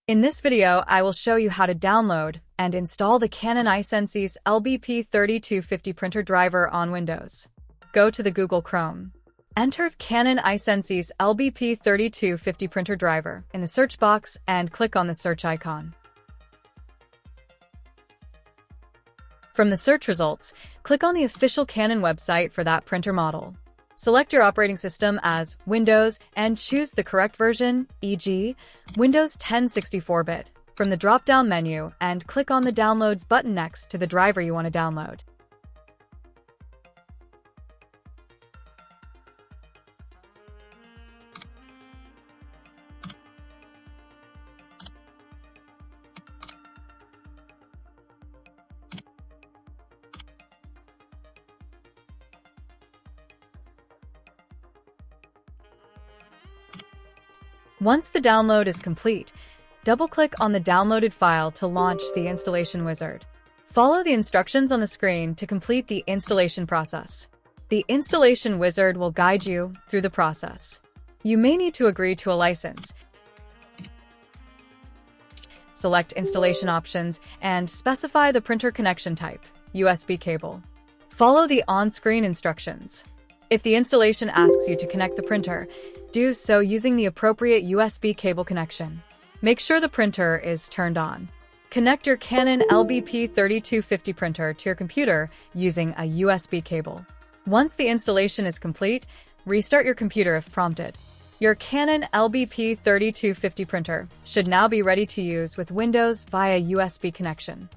In this video, I will show you how to download and install the Canon i-SENSYS LBP3250 printer driver on Windows. Go to the Google Chrome. Enter Canon i-SENSYS LBP3250 printer driver in the search box and click on the search icon. From the search results, click on the official Canon website for that printer model. Select your operating system as Windows and choose the correct version, e.g., Windows 10 64-bit, from the drop-down menu and click on the Downloads button next to the driver you want to download. Once the download is complete, double-click on the downloaded file to launch the installation wizard. Follow the instructions on the screen to complete the installation process. The installation wizard will guide you through the process. You may need to agree to a license. Select installation options and specify the printer connection type, USB cable. Follow the on-screen instructions. If the installation asks you to connect the printer, do so using the appropriate USB cable connection. Make sure the printer is turned on. Connect your Canon LBP3250 printer to your computer using a USB cable. Once the installation is complete, restart your computer if prompted. Your Canon LBP3250 printer should now be ready to use with Windows via USB connection.